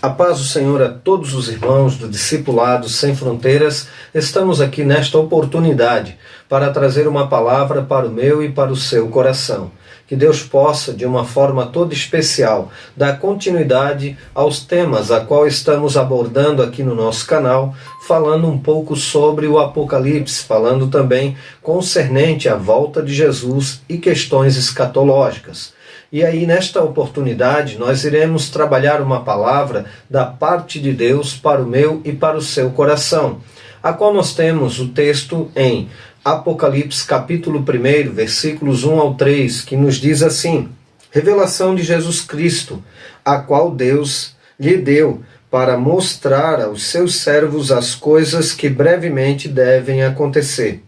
A paz do Senhor a todos os irmãos do Discipulado Sem Fronteiras. Estamos aqui nesta oportunidade para trazer uma palavra para o meu e para o seu coração. Que Deus possa, de uma forma toda especial, dar continuidade aos temas a qual estamos abordando aqui no nosso canal, falando um pouco sobre o Apocalipse, falando também concernente à volta de Jesus e questões escatológicas. E aí, nesta oportunidade, nós iremos trabalhar uma palavra da parte de Deus para o meu e para o seu coração, a qual nós temos o texto em Apocalipse capítulo 1, versículos 1 ao 3, que nos diz assim: revelação de Jesus Cristo, a qual Deus lhe deu para mostrar aos seus servos as coisas que brevemente devem acontecer.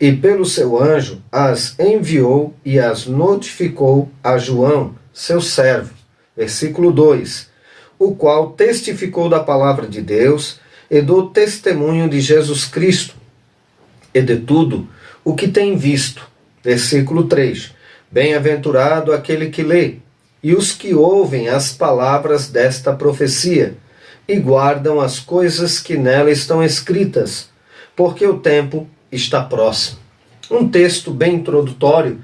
E pelo seu anjo as enviou e as notificou a João, seu servo. Versículo 2. O qual testificou da palavra de Deus e do testemunho de Jesus Cristo, e de tudo o que tem visto. Versículo 3. Bem-aventurado aquele que lê, e os que ouvem as palavras desta profecia, e guardam as coisas que nela estão escritas, porque o tempo está próximo. Um texto bem introdutório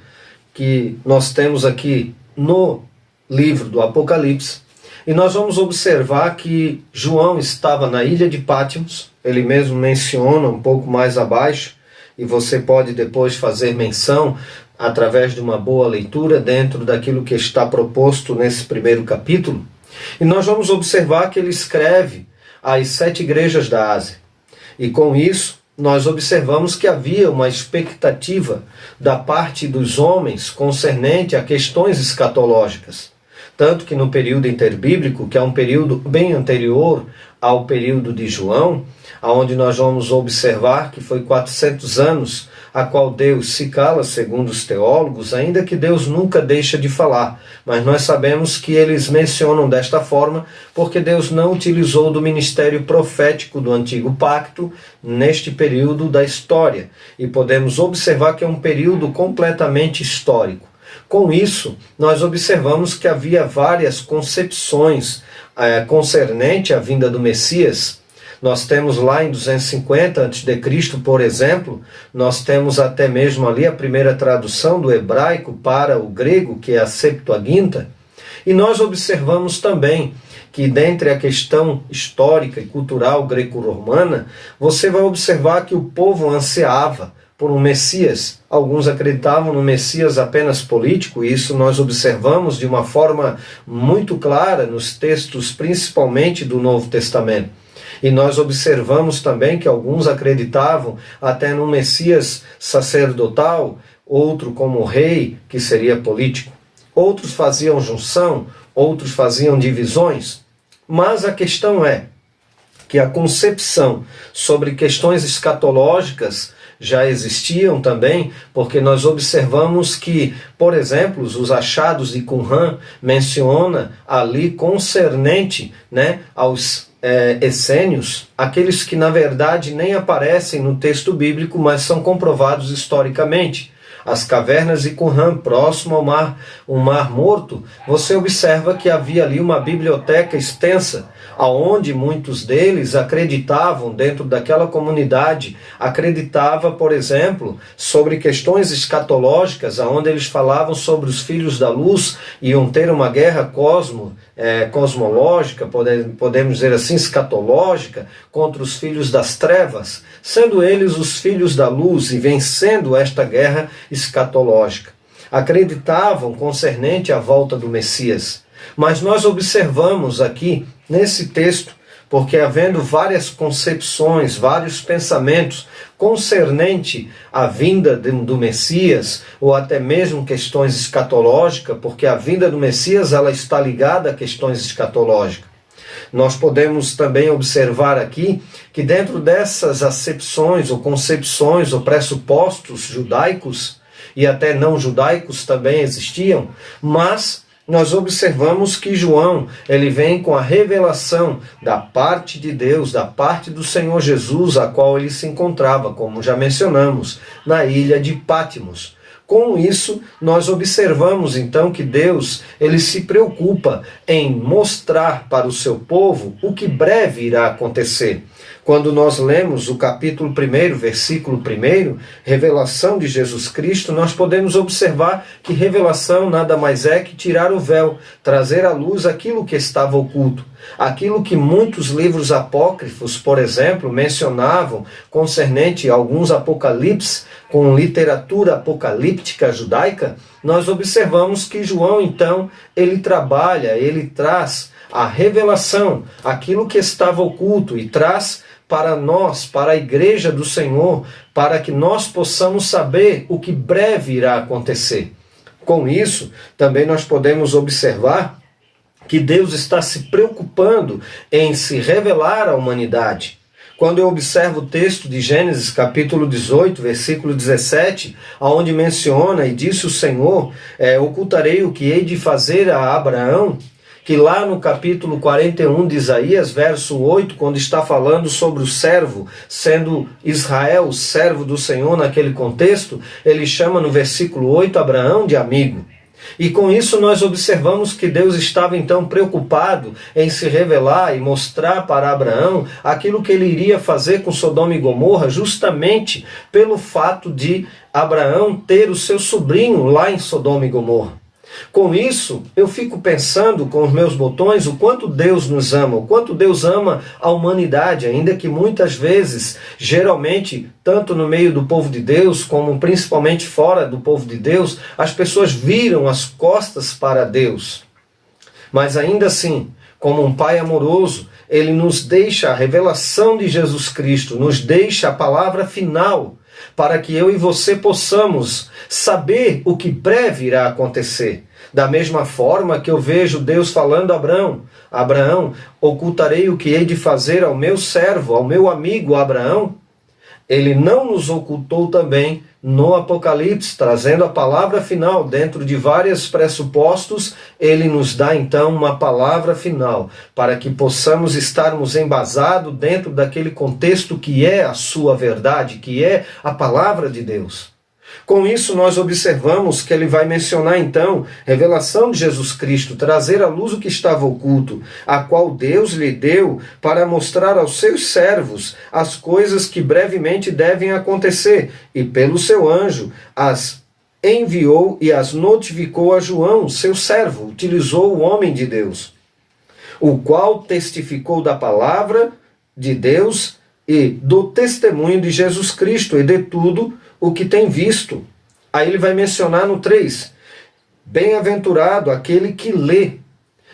que nós temos aqui no livro do Apocalipse, e nós vamos observar que João estava na ilha de Patmos. Ele mesmo menciona um pouco mais abaixo, e você pode depois fazer menção através de uma boa leitura dentro daquilo que está proposto nesse primeiro capítulo. E nós vamos observar que ele escreve às 7 igrejas da Ásia. E com isso, nós observamos que havia uma expectativa da parte dos homens concernente a questões escatológicas. Tanto que no período interbíblico, que é um período bem anterior ao período de João, onde nós vamos observar que foi 400 anos, a qual Deus se cala, segundo os teólogos, ainda que Deus nunca deixa de falar. Mas nós sabemos que eles mencionam desta forma porque Deus não utilizou do ministério profético do Antigo Pacto neste período da história. E podemos observar que é um período completamente histórico. Com isso, nós observamos que havia várias concepções concernente à vinda do Messias. Nós temos lá em 250 a.C., por exemplo, nós temos até mesmo ali a primeira tradução do hebraico para o grego, que é a Septuaginta, e nós observamos também que dentre a questão histórica e cultural greco-romana, você vai observar que o povo ansiava por um Messias. Alguns acreditavam no Messias apenas político, e isso nós observamos de uma forma muito clara nos textos, principalmente do Novo Testamento. E nós observamos também que alguns acreditavam até no Messias sacerdotal, outro como rei, que seria político. Outros faziam junção, outros faziam divisões. Mas a questão é que a concepção sobre questões escatológicas já existiam também, porque nós observamos que, por exemplo, os achados de Qumran menciona ali concernente, aos essênios, aqueles que na verdade nem aparecem no texto bíblico, mas são comprovados historicamente. As cavernas de Qumran, próximo ao mar Morto, você observa que havia ali uma biblioteca extensa, aonde muitos deles acreditavam, dentro daquela comunidade, acreditava, por exemplo, sobre questões escatológicas, aonde eles falavam sobre os filhos da luz, iam ter uma guerra cosmológica, podemos dizer assim, escatológica, contra os filhos das trevas, sendo eles os filhos da luz e vencendo esta guerra escatológica. Acreditavam concernente à volta do Messias. Mas nós observamos aqui, nesse texto, porque havendo várias concepções, vários pensamentos concernente à vinda do Messias, ou até mesmo questões escatológicas, porque a vinda do Messias ela está ligada a questões escatológicas. Nós podemos também observar aqui que dentro dessas acepções ou concepções ou pressupostos judaicos, e até não judaicos também existiam, mas nós observamos que João, ele vem com a revelação da parte de Deus, da parte do Senhor Jesus, a qual ele se encontrava, como já mencionamos, na ilha de Patmos. Com isso, nós observamos então que Deus, ele se preocupa em mostrar para o seu povo o que breve irá acontecer. Quando nós lemos o capítulo 1, versículo 1, revelação de Jesus Cristo, nós podemos observar que revelação nada mais é que tirar o véu, trazer à luz aquilo que estava oculto. Aquilo que muitos livros apócrifos, por exemplo, mencionavam concernente a alguns apocalipses, com literatura apocalíptica judaica, nós observamos que João, então, ele trabalha, ele traz a revelação, aquilo que estava oculto, e traz para nós, para a igreja do Senhor, para que nós possamos saber o que breve irá acontecer. Com isso, também nós podemos observar que Deus está se preocupando em se revelar à humanidade. Quando eu observo o texto de Gênesis capítulo 18, versículo 17, onde menciona, e disse o Senhor, ocultarei o que hei de fazer a Abraão, que lá no capítulo 41 de Isaías, verso 8, quando está falando sobre o servo, sendo Israel o servo do Senhor naquele contexto, ele chama no versículo 8 Abraão de amigo. E com isso nós observamos que Deus estava então preocupado em se revelar e mostrar para Abraão aquilo que ele iria fazer com Sodoma e Gomorra, justamente pelo fato de Abraão ter o seu sobrinho lá em Sodoma e Gomorra. Com isso, eu fico pensando com os meus botões o quanto Deus nos ama, o quanto Deus ama a humanidade, ainda que muitas vezes, geralmente, tanto no meio do povo de Deus, como principalmente fora do povo de Deus, as pessoas viram as costas para Deus. Mas ainda assim, como um Pai amoroso, Ele nos deixa a revelação de Jesus Cristo, nos deixa a palavra final, para que eu e você possamos saber o que breve irá acontecer. Da mesma forma que eu vejo Deus falando a Abraão, Abraão, ocultarei o que hei de fazer ao meu servo, ao meu amigo Abraão. Ele não nos ocultou também no Apocalipse, trazendo a palavra final. Dentro de vários pressupostos, ele nos dá então uma palavra final, para que possamos estarmos embasados dentro daquele contexto que é a sua verdade, que é a palavra de Deus. Com isso, nós observamos que ele vai mencionar, então, revelação de Jesus Cristo, trazer à luz o que estava oculto, a qual Deus lhe deu para mostrar aos seus servos as coisas que brevemente devem acontecer, e pelo seu anjo as enviou e as notificou a João, seu servo, utilizou o homem de Deus, o qual testificou da palavra de Deus e do testemunho de Jesus Cristo e de tudo o que tem visto. Aí ele vai mencionar no 3, bem-aventurado aquele que lê.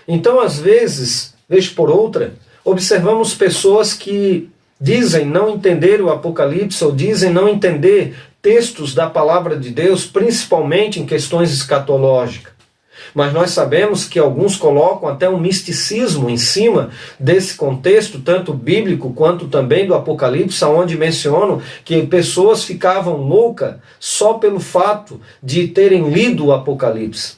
Então, às vezes, vez por outra, observamos pessoas que dizem não entender o Apocalipse ou dizem não entender textos da palavra de Deus, principalmente em questões escatológicas. Mas nós sabemos que alguns colocam até um misticismo em cima desse contexto, tanto bíblico quanto também do Apocalipse, onde mencionam que pessoas ficavam loucas só pelo fato de terem lido o Apocalipse.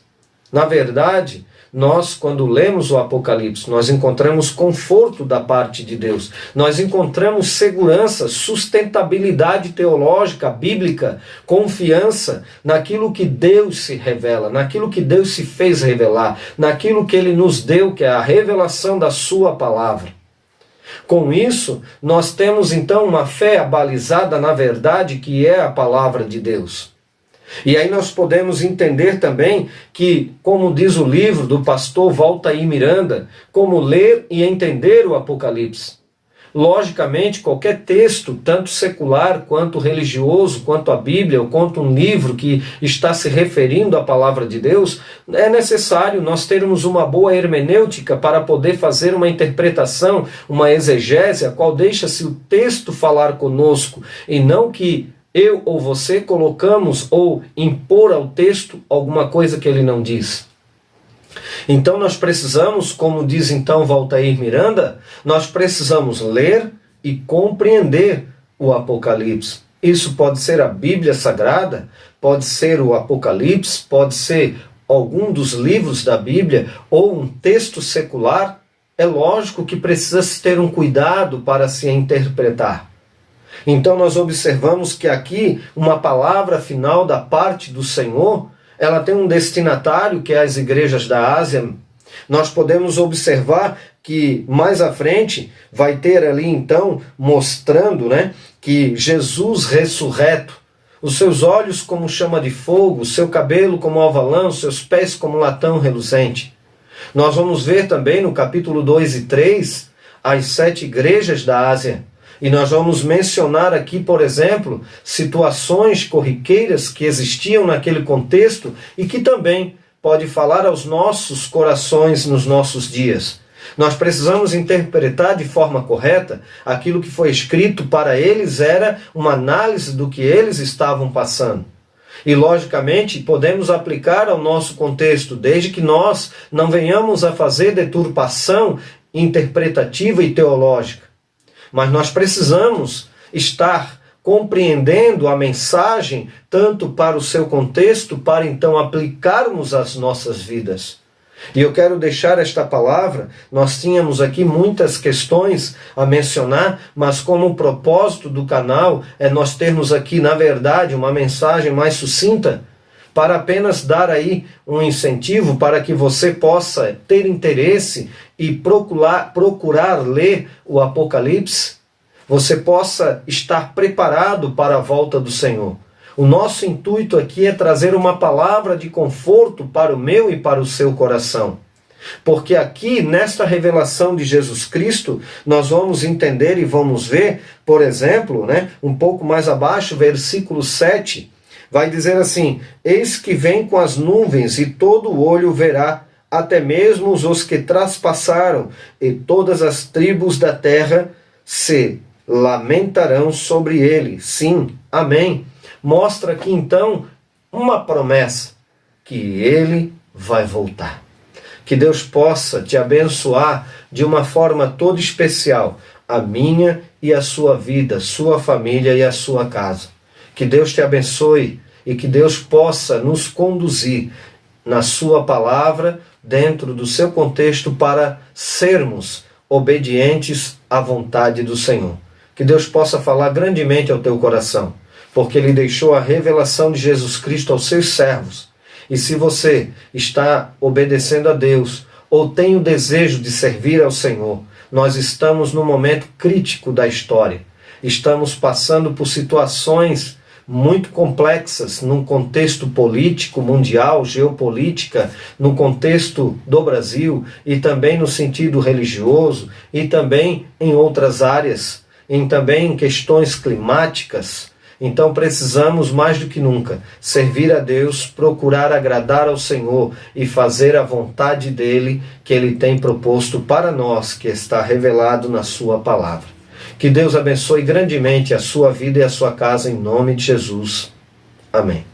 Na verdade, nós, quando lemos o Apocalipse, nós encontramos conforto da parte de Deus. Nós encontramos segurança, sustentabilidade teológica, bíblica, confiança naquilo que Deus se revela, naquilo que Deus se fez revelar, naquilo que Ele nos deu, que é a revelação da Sua palavra. Com isso, nós temos então uma fé abalizada na verdade que é a palavra de Deus. E aí nós podemos entender também que, como diz o livro do pastor Valtair Miranda, como ler e entender o Apocalipse. Logicamente, qualquer texto, tanto secular quanto religioso, quanto a Bíblia, ou quanto um livro que está se referindo à palavra de Deus, é necessário nós termos uma boa hermenêutica para poder fazer uma interpretação, uma exegese, a qual deixa-se o texto falar conosco, e não que eu ou você colocamos ou impor ao texto alguma coisa que ele não diz. Então nós precisamos, como diz então Valtair Miranda, nós precisamos ler e compreender o Apocalipse. Isso pode ser a Bíblia Sagrada, pode ser o Apocalipse, pode ser algum dos livros da Bíblia ou um texto secular. É lógico que precisa se ter um cuidado para se interpretar. Então nós observamos que aqui uma palavra final da parte do Senhor, ela tem um destinatário que é as igrejas da Ásia. Nós podemos observar que mais à frente vai ter ali então mostrando, que Jesus ressurreto, os seus olhos como chama de fogo, o seu cabelo como alvalã, os seus pés como latão reluzente. Nós vamos ver também no capítulo 2 e 3 as 7 igrejas da Ásia. E nós vamos mencionar aqui, por exemplo, situações corriqueiras que existiam naquele contexto e que também pode falar aos nossos corações nos nossos dias. Nós precisamos interpretar de forma correta aquilo que foi escrito para eles, era uma análise do que eles estavam passando. E, logicamente, podemos aplicar ao nosso contexto, desde que nós não venhamos a fazer deturpação interpretativa e teológica. Mas nós precisamos estar compreendendo a mensagem tanto para o seu contexto, para então aplicarmos às nossas vidas. E eu quero deixar esta palavra, nós tínhamos aqui muitas questões a mencionar, mas como o propósito do canal é nós termos aqui, na verdade, uma mensagem mais sucinta, para apenas dar aí um incentivo para que você possa ter interesse e procurar ler o Apocalipse, você possa estar preparado para a volta do Senhor. O nosso intuito aqui é trazer uma palavra de conforto para o meu e para o seu coração. Porque aqui, nesta revelação de Jesus Cristo, nós vamos entender e vamos ver, por exemplo, um pouco mais abaixo, versículo 7, vai dizer assim: eis que vem com as nuvens e todo o olho verá, até mesmo os que traspassaram, e todas as tribos da terra se lamentarão sobre ele. Sim, amém. Mostra aqui então uma promessa, que ele vai voltar. Que Deus possa te abençoar de uma forma toda especial, a minha e a sua vida, sua família e a sua casa. Que Deus te abençoe e que Deus possa nos conduzir na sua palavra, dentro do seu contexto, para sermos obedientes à vontade do Senhor. Que Deus possa falar grandemente ao teu coração, porque Ele deixou a revelação de Jesus Cristo aos seus servos. E se você está obedecendo a Deus, ou tem o desejo de servir ao Senhor, nós estamos num momento crítico da história. Estamos passando por situações muito complexas, num contexto político, mundial, geopolítica, no contexto do Brasil, e também no sentido religioso, e também em outras áreas, também em questões climáticas. Então precisamos mais do que nunca servir a Deus, procurar agradar ao Senhor e fazer a vontade dEle que Ele tem proposto para nós, que está revelado na sua palavra. Que Deus abençoe grandemente a sua vida e a sua casa em nome de Jesus. Amém.